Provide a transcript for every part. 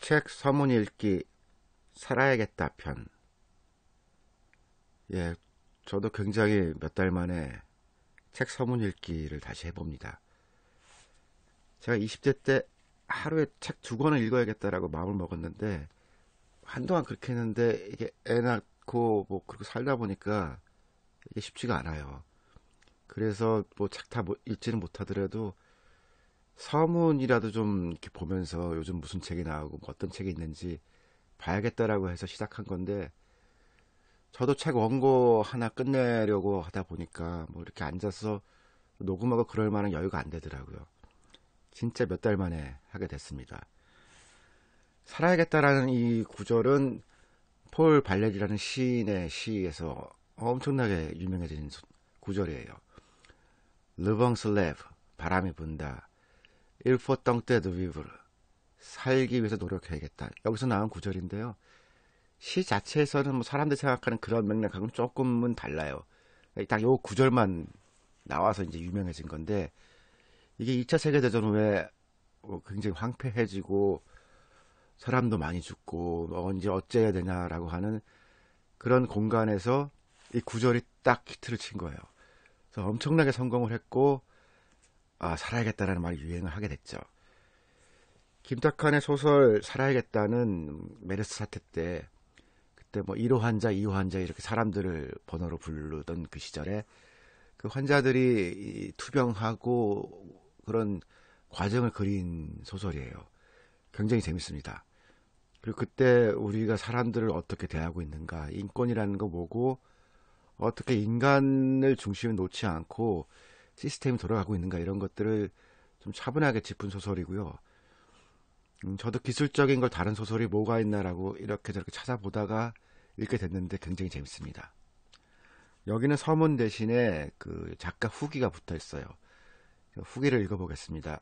책 서문 읽기 살아야겠다 편. 예, 저도 굉장히 몇 달 만에 책 서문 읽기를 다시 해봅니다. 제가 20대 때 하루에 책 2권을 읽어야겠다라고 마음을 먹었는데 한동안 그렇게 했는데 이게 애 낳고 뭐 그렇게 살다 보니까 이게 쉽지가 않아요. 그래서 뭐 책 다 읽지는 못하더라도 서문이라도 좀 이렇게 보면서 요즘 무슨 책이 나오고 뭐 어떤 책이 있는지 봐야겠다라고 해서 시작한 건데 저도 책 원고 하나 끝내려고 하다 보니까 뭐 이렇게 앉아서 녹음하고 그럴 만한 여유가 안 되더라고요. 진짜 몇 달 만에 하게 됐습니다. 살아야겠다라는 이 구절은 폴 발레리라는 시인의 시에서 엄청나게 유명해진 구절이에요. 르벙스 레브, 바람이 분다. 일포 떵떼드 위브르, 살기 위해서 노력해야겠다. 여기서 나온 구절인데요. 시 자체에서는 뭐 사람들이 생각하는 그런 맥락하고는 조금은 달라요. 딱 요 구절만 나와서 이제 유명해진 건데, 이게 2차 세계대전 후에 굉장히 황폐해지고 사람도 많이 죽고 언제 어째야 되냐라고 하는 그런 공간에서 이 구절이 딱 히트를 친 거예요. 그래서 엄청나게 성공을 했고 살아야겠다라는 말이 유행을 하게 됐죠. 김탁한의 소설 살아야겠다는 메르스 사태 때 그때 뭐 1호 환자, 2호 환자 이렇게 사람들을 번호로 부르던 그 시절에 그 환자들이 투병하고 그런 과정을 그린 소설이에요. 굉장히 재밌습니다. 그리고 그때 우리가 사람들을 어떻게 대하고 있는가, 인권이라는 거 뭐고 어떻게 인간을 중심에 놓지 않고 시스템이 돌아가고 있는가 이런 것들을 좀 차분하게 짚은 소설이고요. 저도 기술적인 걸 다른 소설이 뭐가 있나라고 이렇게 저렇게 찾아보다가 읽게 됐는데 굉장히 재밌습니다. 여기는 서문 대신에 그 작가 후기가 붙어 있어요. 후기를 읽어보겠습니다.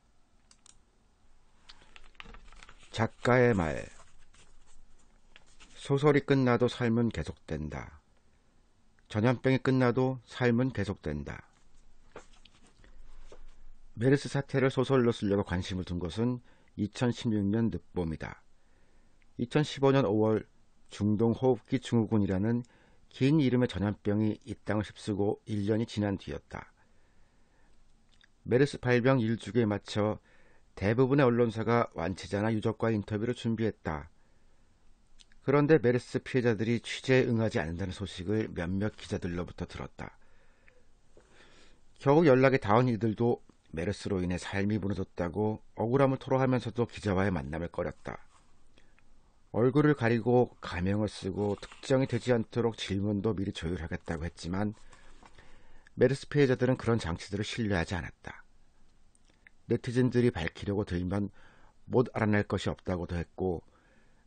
작가의 말. 소설이 끝나도 삶은 계속된다. 전염병이 끝나도 삶은 계속된다. 메르스 사태를 소설로 쓰려고 관심을 둔 것은 2016년 늦봄이다. 2015년 5월 중동호흡기 증후군이라는 긴 이름의 전염병이 이 땅을 휩쓰고 1년이 지난 뒤였다. 메르스 발병 1주기에 맞춰 대부분의 언론사가 완치자나 유족과 인터뷰를 준비했다. 그런데 메르스 피해자들이 취재에 응하지 않는다는 소식을 몇몇 기자들로부터 들었다. 겨우 연락이 닿은 이들도 메르스로 인해 삶이 무너졌다고 억울함을 토로하면서도 기자와의 만남을 꺼렸다. 얼굴을 가리고 가명을 쓰고 특정이 되지 않도록 질문도 미리 조율하겠다고 했지만 메르스 피해자들은 그런 장치들을 신뢰하지 않았다. 네티즌들이 밝히려고 들면 못 알아낼 것이 없다고도 했고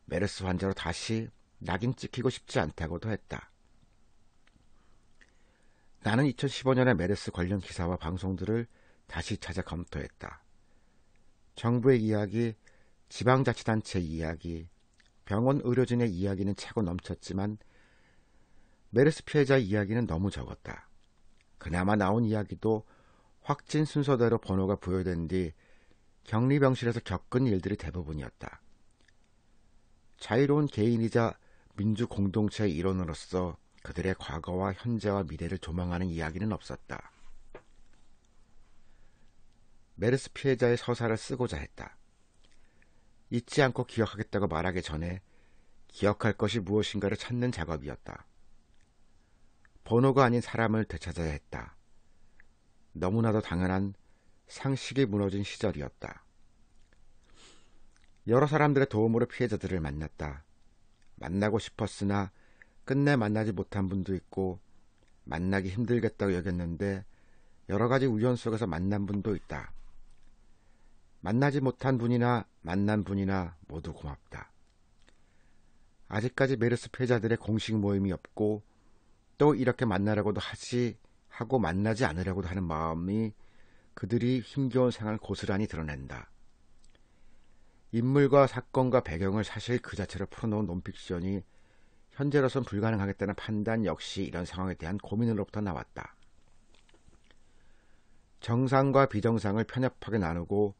메르스 환자로 다시 낙인 찍히고 싶지 않다고도 했다. 나는 2015년에 메르스 관련 기사와 방송들을 다시 찾아 검토했다. 정부의 이야기, 지방자치단체 이야기, 병원 의료진의 이야기는 차고 넘쳤지만 메르스 피해자의 이야기는 너무 적었다. 그나마 나온 이야기도 확진 순서대로 번호가 부여된 뒤 격리병실에서 겪은 일들이 대부분이었다. 자유로운 개인이자 민주공동체의 일원으로서 그들의 과거와 현재와 미래를 조망하는 이야기는 없었다. 메르스 피해자의 서사를 쓰고자 했다. 잊지 않고 기억하겠다고 말하기 전에 기억할 것이 무엇인가를 찾는 작업이었다. 번호가 아닌 사람을 되찾아야 했다. 너무나도 당연한 상식이 무너진 시절이었다. 여러 사람들의 도움으로 피해자들을 만났다. 만나고 싶었으나 끝내 만나지 못한 분도 있고 만나기 힘들겠다고 여겼는데 여러 가지 우연 속에서 만난 분도 있다. 만나지 못한 분이나 만난 분이나 모두 고맙다. 아직까지 메르스 피해자들의 공식 모임이 없고 또 이렇게 만나려고도 하고 만나지 않으려고도 하는 마음이 그들이 힘겨운 생활을 고스란히 드러낸다. 인물과 사건과 배경을 사실 그 자체로 풀어놓은 논픽션이 현재로선 불가능하겠다는 판단 역시 이런 상황에 대한 고민으로부터 나왔다. 정상과 비정상을 편협하게 나누고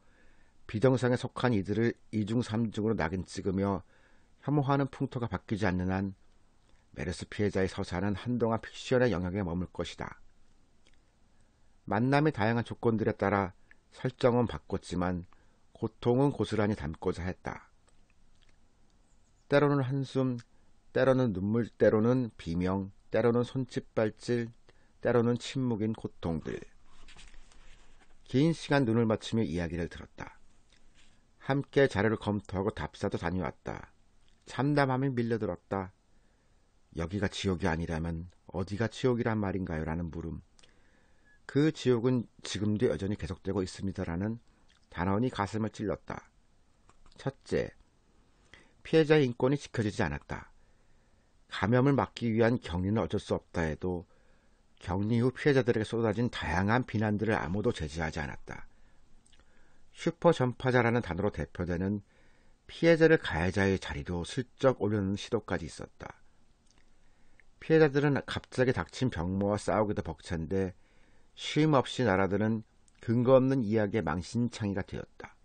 비정상에 속한 이들을 이중삼중으로 낙인 찍으며 혐오하는 풍토가 바뀌지 않는 한 메르스 피해자의 서사는 한동안 픽션의 영역에 머물 것이다. 만남의 다양한 조건들에 따라 설정은 바꿨지만 고통은 고스란히 담고자 했다. 때로는 한숨, 때로는 눈물, 때로는 비명, 때로는 손짓발질, 때로는 침묵인 고통들. 긴 시간 눈을 맞추며 이야기를 들었다. 함께 자료를 검토하고 답사도 다녀왔다. 참담함이 밀려들었다. 여기가 지옥이 아니라면 어디가 지옥이란 말인가요? 라는 물음. 그 지옥은 지금도 여전히 계속되고 있습니다라는 단언이 가슴을 찔렀다. 첫째, 피해자의 인권이 지켜지지 않았다. 감염을 막기 위한 격리는 어쩔 수 없다 해도 격리 후 피해자들에게 쏟아진 다양한 비난들을 아무도 제지하지 않았다. 슈퍼 전파자라는 단어로 대표되는 피해자를 가해자의 자리로 슬쩍 올려놓는 시도까지 있었다. 피해자들은 갑자기 닥친 병魔와 싸우기도 벅찬데 쉼없이 날아드는 근거 없는 이야기의 망신창이가 되었다.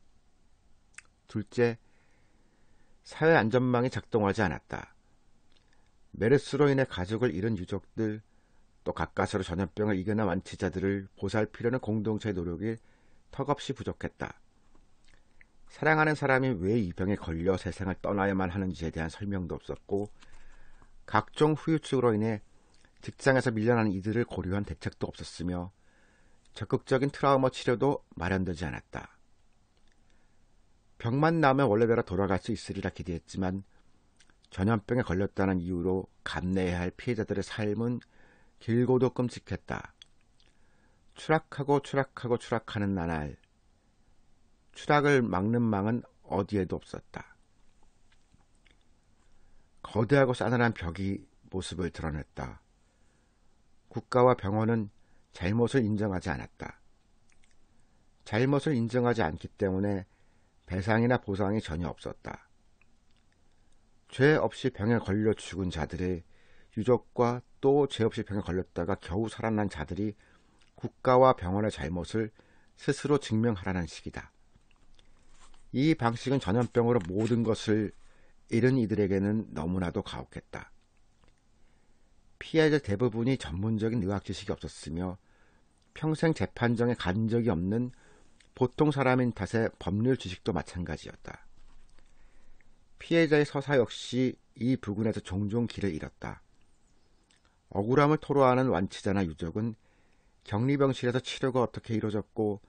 둘째, 사회 안전망이 작동하지 않았다. 메르스로 인해 가족을 잃은 유족들, 또 가까스로 전염병을 이겨낸 완치자들을 보살피려는 공동체의 노력이 턱없이 부족했다. 사랑하는 사람이 왜 이 병에 걸려 세상을 떠나야만 하는지에 대한 설명도 없었고, 각종 후유증으로 인해 직장에서 밀려나는 이들을 고려한 대책도 없었으며 적극적인 트라우마 치료도 마련되지 않았다. 병만 나으면 원래대로 돌아갈 수 있으리라 기대했지만 전염병에 걸렸다는 이유로 감내해야 할 피해자들의 삶은 길고도 끔찍했다. 추락하고 추락하고 추락하는 나날, 추락을 막는 망은 어디에도 없었다. 거대하고 싸늘한 벽이 모습을 드러냈다. 국가와 병원은 잘못을 인정하지 않았다. 잘못을 인정하지 않기 때문에 배상이나 보상이 전혀 없었다. 죄 없이 병에 걸려 죽은 자들의 유족과 또 죄 없이 병에 걸렸다가 겨우 살아난 자들이 국가와 병원의 잘못을 스스로 증명하라는 식이다. 이 방식은 전염병으로 모든 것을 잃은 이들에게는 너무나도 가혹했다. 피해자 대부분이 전문적인 의학 지식이 없었으며 평생 재판정에 간 적이 없는 보통 사람인 탓에 법률 지식도 마찬가지였다. 피해자의 서사 역시 이 부분에서 종종 길을 잃었다. 억울함을 토로하는 완치자나 유족은 격리병실에서 치료가 어떻게 이루어졌고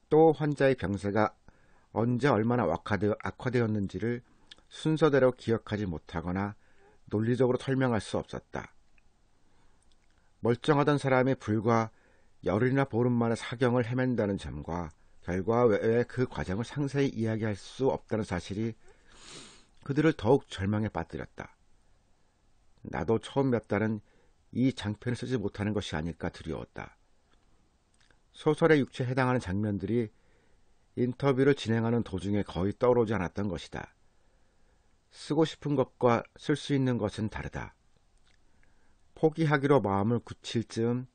또 환자의 병세가 언제 얼마나 악화되었는지를 순서대로 기억하지 못하거나 논리적으로 설명할 수 없었다. 멀쩡하던 사람이 불과 열흘이나 보름 만에 사경을 헤맨다는 점과 결과 외에 그 과정을 상세히 이야기할 수 없다는 사실이 그들을 더욱 절망에 빠뜨렸다. 나도 처음 몇 달은 이 장편을 쓰지 못하는 것이 아닐까 두려웠다. 소설의 육체에 해당하는 장면들이 인터뷰를 진행하는 도중에 거의 떠오르지 않았던 것이다. 쓰고 싶은 것과 쓸 수 있는 것은 다르다. 포기하기로 마음을 굳힐 즈음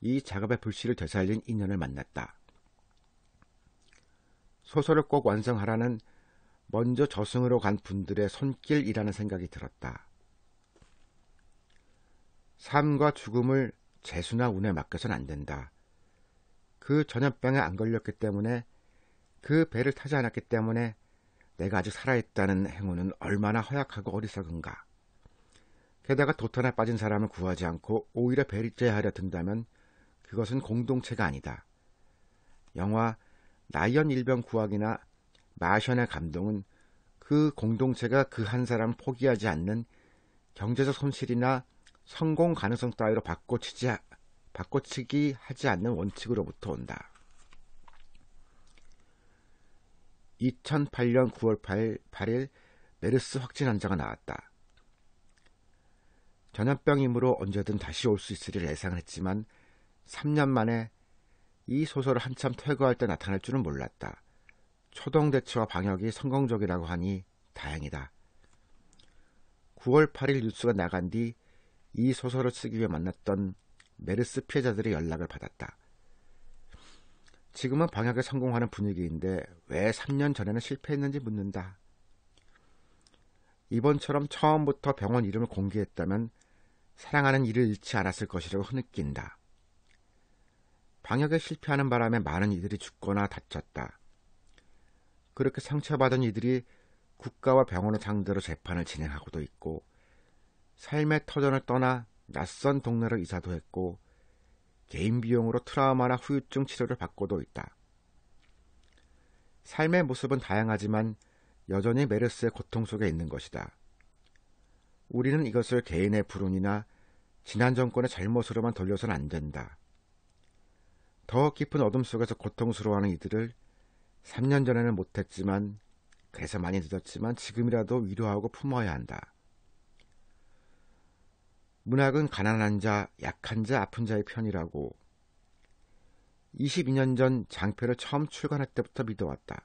이 작업의 불씨를 되살린 인연을 만났다. 소설을 꼭 완성하라는 먼저 저승으로 간 분들의 손길이라는 생각이 들었다. 삶과 죽음을 재수나 운에 맡겨선 안 된다. 그 전염병에 안 걸렸기 때문에, 그 배를 타지 않았기 때문에 내가 아직 살아있다는 행운은 얼마나 허약하고 어리석은가. 게다가 도탄에 빠진 사람을 구하지 않고 오히려 배제하려 든다면 그것은 공동체가 아니다. 영화 라이언 일병 구하기나 마션의 감동은 그 공동체가 그 한 사람을 포기하지 않는 경제적 손실이나 성공 가능성 따위로 바꿔치기 하지 않는 원칙으로부터 온다. 2008년 9월 8일 메르스 확진 환자가 나왔다. 전염병이므로 언제든 다시 올 수 있으리라 예상을 했지만 3년 만에 이 소설을 한참 퇴거할 때 나타날 줄은 몰랐다. 초동대처와 방역이 성공적이라고 하니 다행이다. 9월 8일 뉴스가 나간 뒤 이 소설을 쓰기 위해 만났던 메르스 피해자들의 연락을 받았다. 지금은 방역에 성공하는 분위기인데 왜 3년 전에는 실패했는지 묻는다. 이번처럼 처음부터 병원 이름을 공개했다면 사랑하는 이를 잃지 않았을 것이라고 흐느낀다. 방역에 실패하는 바람에 많은 이들이 죽거나 다쳤다. 그렇게 상처받은 이들이 국가와 병원을 상대로 재판을 진행하고도 있고, 삶의 터전을 떠나 낯선 동네로 이사도 했고, 개인 비용으로 트라우마나 후유증 치료를 받고도 있다. 삶의 모습은 다양하지만 여전히 메르스의 고통 속에 있는 것이다. 우리는 이것을 개인의 불운이나 지난 정권의 잘못으로만 돌려서는 안 된다. 더 깊은 어둠 속에서 고통스러워하는 이들을 3년 전에는 못했지만, 그래서 많이 늦었지만 지금이라도 위로하고 품어야 한다. 문학은 가난한 자, 약한 자, 아픈 자의 편이라고 22년 전 장표를 처음 출간할 때부터 믿어왔다.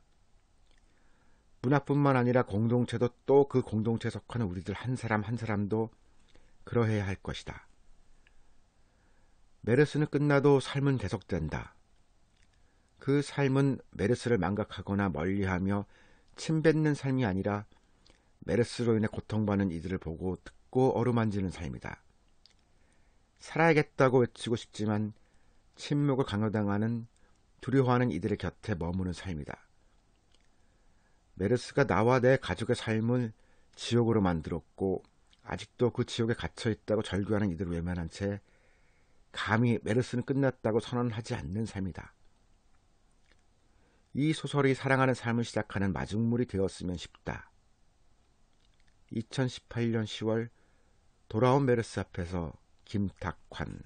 문학뿐만 아니라 공동체도 또 그 공동체에 속하는 우리들 한 사람 한 사람도 그러해야 할 것이다. 메르스는 끝나도 삶은 계속된다. 그 삶은 메르스를 망각하거나 멀리하며 침뱉는 삶이 아니라 메르스로 인해 고통받는 이들을 보고 듣고 어루만지는 삶이다. 살아야겠다고 외치고 싶지만 침묵을 강요당하는, 두려워하는 이들의 곁에 머무는 삶이다. 메르스가 나와 내 가족의 삶을 지옥으로 만들었고 아직도 그 지옥에 갇혀있다고 절규하는 이들을 외면한 채 감히 메르스는 끝났다고 선언하지 않는 삶이다. 이 소설이 사랑하는 삶을 시작하는 마중물이 되었으면 싶다. 2018년 10월 돌아온 메르스 앞에서 김탁환.